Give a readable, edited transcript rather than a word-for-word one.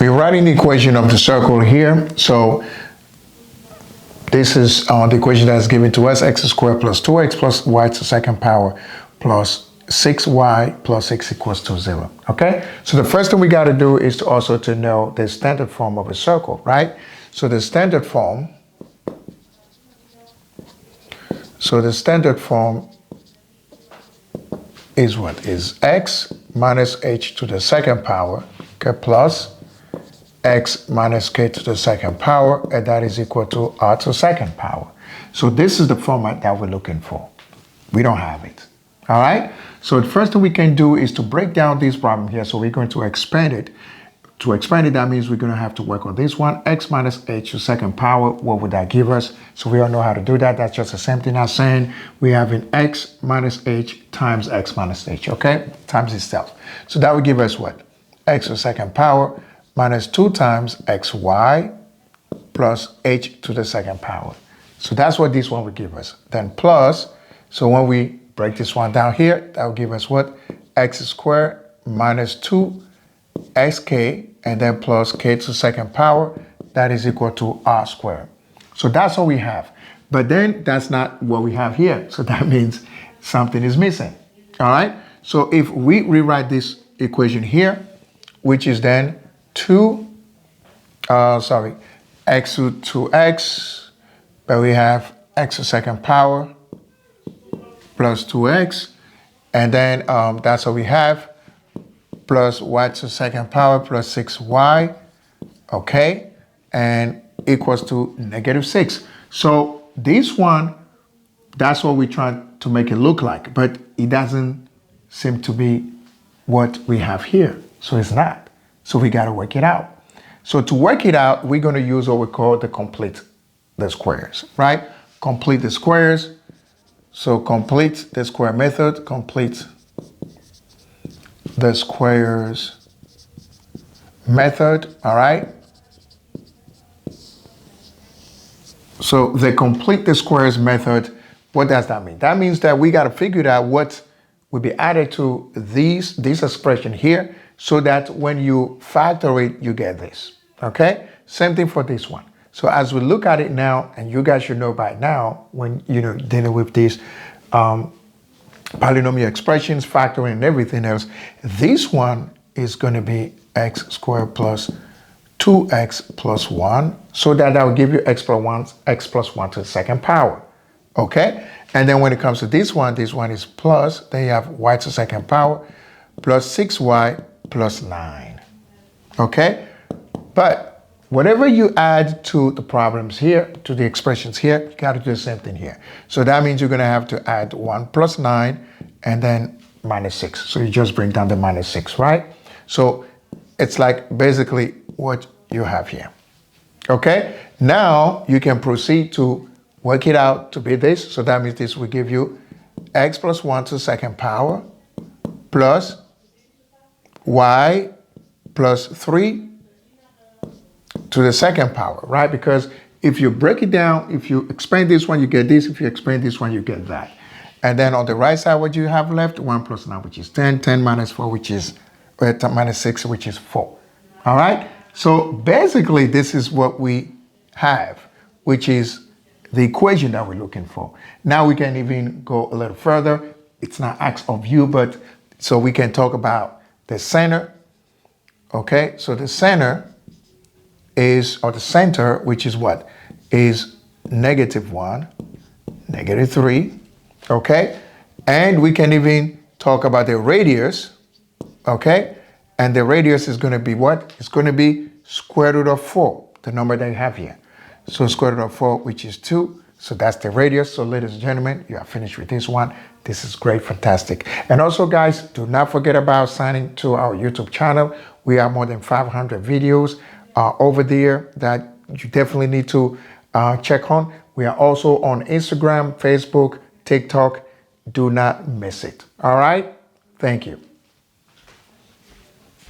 We're writing the equation of the circle here. So this is the equation that's given to us: x squared plus 2x plus y to the second power plus 6y plus x equals to 0. Okay? So the first thing we got to do is to also to know the standard form of a circle, right? So the standard form is what? Is x minus h to the second power, okay, plus x minus k to the second power, and that is equal to r to the second power. So this is the format that we're looking for. We don't have it. All right? So the first thing we can do is to break down this problem here. So we're going to expand it. To expand it, that means we're going to have to work on this one. X minus h to the second power, what would that give us? So we all know how to do that. That's just the same thing as saying we have an x minus h times x minus h, okay? Times itself. So that would give us what? X to the second power minus 2 times xy plus h to the second power. So that's what this one would give us. Then plus, so when we break this one down here, that will give us what? X squared minus 2xk, and then plus k to the second power, that is equal to r squared. So that's all we have. But then that's not what we have here. So that means something is missing. All right? So if we rewrite this equation here, which is then x to 2x, but we have x to the second power plus 2x, and then that's what we have, plus y to the second power plus 6y, okay, and equals to -6. So this one, that's what we're trying to make it look like, but it doesn't seem to be what we have here. So it's not. So we got to work it out. So to work it out, we're going to use what we call the complete the squares, right? Complete the squares. So complete the square method, complete the squares method, all right? So the complete the squares method, what does that mean? That means that we got to figure out what will be added to this expression here, so that when you factor it, you get this, okay? Same thing for this one. So as we look at it now, and you guys should know by now, when dealing with these polynomial expressions, factoring and everything else, this one is going to be x squared plus 2x plus 1, so that will give you x plus 1 to the second power, okay? And then when it comes to this one is plus, then you have y to the second power plus 6y plus 9, okay? But whatever you add to the problems here, to the expressions here, you got to do the same thing here. So that means you're going to have to add 1 plus 9 and then -6. So you just bring down the -6, right? So it's like basically what you have here, okay? Now you can proceed to work it out to be this. So that means this will give you x plus 1 to the second power plus y plus 3 to the second power, right? Because if you break it down, if you expand this one, you get this. If you expand this one, you get that. And then on the right side, what you have left? 1 plus 9, which is 10. 10 minus 4, which is minus 6, which is 4. All right? So basically, this is what we have, which is the equation that we're looking for. Now we can even go a little further. It's not asked of you, but so we can talk about the center. Okay? So the center is, or the center, which is what? Is -1, -3, okay? And we can even talk about the radius, okay? And the radius is going to be what? It's going to be square root of 4, the number that you have here. So square root of 4, which is 2. So that's the radius. So ladies and gentlemen, you are finished with this one. This is great, fantastic. And also, guys, do not forget about signing to our YouTube channel. We have more than 500 videos over there that you definitely need to check on. We are also on Instagram, Facebook, TikTok. Do not miss it. All right? Thank you.